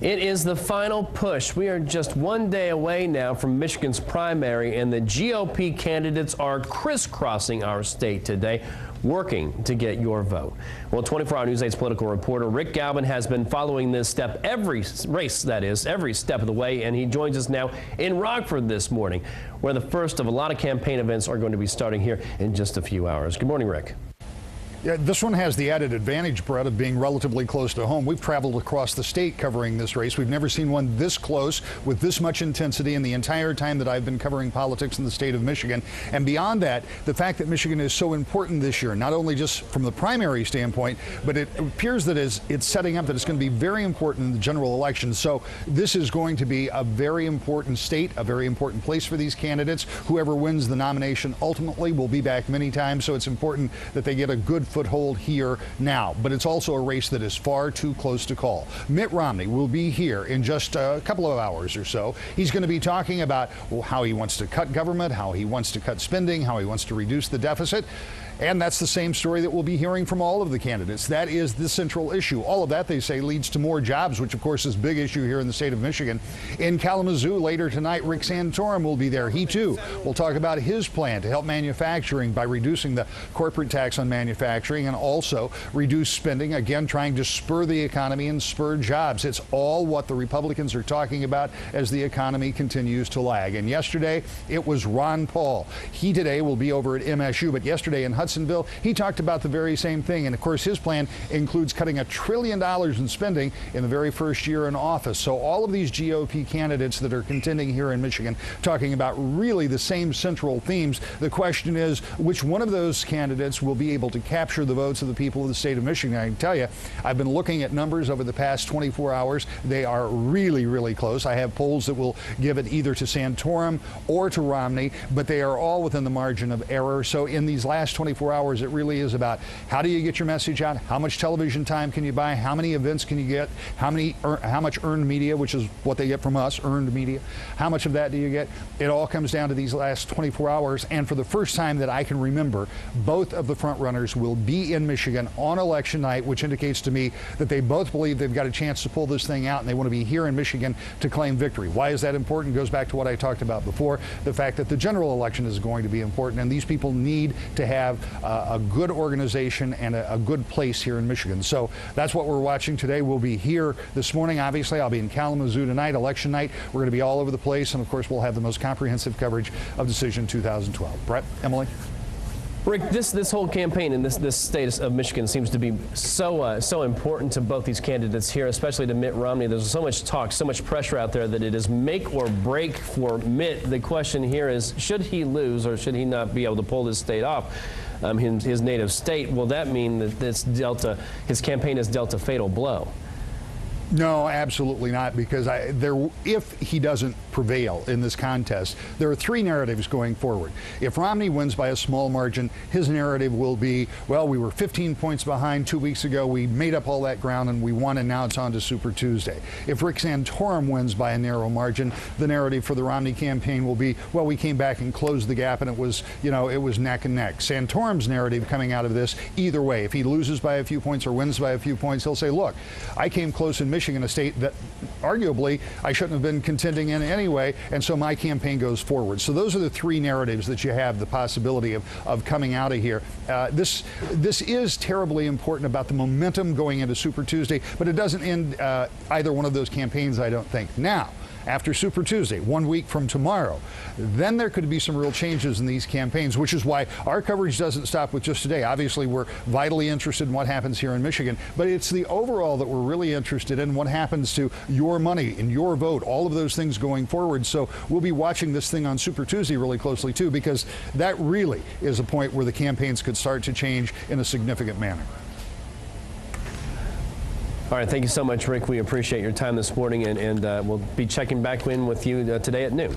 It is the final push. We are just one day away now from Michigan's primary, and the GOP candidates are crisscrossing our state today, working to get your vote. Well, 24-hour News 8's political reporter Rick Galvin has been following this step, every step of the way, and he joins us now in Rockford this morning, where the first of a lot of campaign events are going to be starting here in just a few hours. Good morning, Rick. Yeah, this one has the added advantage, Brett, of being relatively close to home. We've traveled across the state covering this race. We've never seen one this close with this much intensity in the entire time that I've been covering politics in the state of Michigan. And beyond that, the fact that Michigan is so important this year, not only just from the primary standpoint, but it appears that it's setting up that it's going to be very important in the general election. So this is going to be a very important state, a very important place for these candidates. Whoever wins the nomination ultimately will be back many times. So it's important that they get a good foothold here now, but it's also a race that is far too close to call. Mitt Romney will be here in just a couple of hours or so. He's going to be talking about how he wants to cut government, how he wants to cut spending, how he wants to reduce the deficit. And that's the same story that we'll be hearing from all of the candidates. That is the central issue. All of that, they say, leads to more jobs, which, of course, is a big issue here in the state of Michigan. In Kalamazoo later tonight, Rick Santorum will be there. He, too, will talk about his plan to help manufacturing by reducing the corporate tax on manufacturing and also reduce spending, again, trying to spur the economy and spur jobs. It's all what the Republicans are talking about as the economy continues to lag. And yesterday, it was Ron Paul. He today will be over at MSU, but yesterday in Hudsonville, he talked about the very same thing. And of course, his plan includes cutting $1 trillion in spending in the very first year in office. So all of these GOP candidates that are contending here in Michigan talking about really the same central themes. The question is, which one of those candidates will be able to capture the votes of the people of the state of Michigan? I can tell you, I've been looking at numbers over the past 24 hours. They are really, really close. I have polls that will give it either to Santorum or to Romney, but they are all within the margin of error. So in these last 24 hours, it really is about how do you get your message out? How much television time can you buy? How many events can you get? How much earned media, which is what they get from us, earned media? How much of that do you get? It all comes down to these last 24 hours. And for the first time that I can remember, both of the front runners will be in Michigan on election night, which indicates to me that they both believe they've got a chance to pull this thing out, and they want to be here in Michigan to claim victory. Why is that important? It goes back to what I talked about before, the fact that the general election is going to be important, and these people need to have a good organization and a good place here in Michigan. So that's what we're watching today. We'll be here this morning. Obviously, I'll be in Kalamazoo tonight, election night. We're going to be all over the place, and of course, we'll have the most comprehensive coverage of Decision 2012. Brett, Emily? Rick, this whole campaign in this state of Michigan seems to be so important to both these candidates here, especially to Mitt Romney. There's so much talk, so much pressure out there that it is make or break for Mitt. The question here is, should he lose or should he not be able to pull this state off, his native state? Will that mean that his campaign has dealt a fatal blow? No, absolutely not, because if he doesn't prevail in this contest, there are three narratives going forward. If Romney wins by a small margin, his narrative will be, well, we were 15 points behind 2 weeks ago, we made up all that ground and we won, and now it's on to Super Tuesday. If Rick Santorum wins by a narrow margin, the narrative for the Romney campaign will be, well, we came back and closed the gap and it was neck and neck. Santorum's narrative coming out of this, either way, if he loses by a few points or wins by a few points, he'll say, look, I came close in Michigan, a state that arguably I shouldn't have been contending in anyway, and so my campaign goes forward. So those are the three narratives that you have the possibility of coming out of here. This is terribly important about the momentum going into Super Tuesday, but it doesn't end either one of those campaigns, I don't think. Now, after Super Tuesday, 1 week from tomorrow, then there could be some real changes in these campaigns, which is why our coverage doesn't stop with just today. Obviously, we're vitally interested in what happens here in Michigan, but it's the overall that we're really interested in, what happens to your money and your vote, all of those things going forward. So we'll be watching this thing on Super Tuesday really closely, too, because that really is a point where the campaigns could start to change in a significant manner. All right, thank you so much, Rick. We appreciate your time this morning, and we'll be checking back in with you today at noon.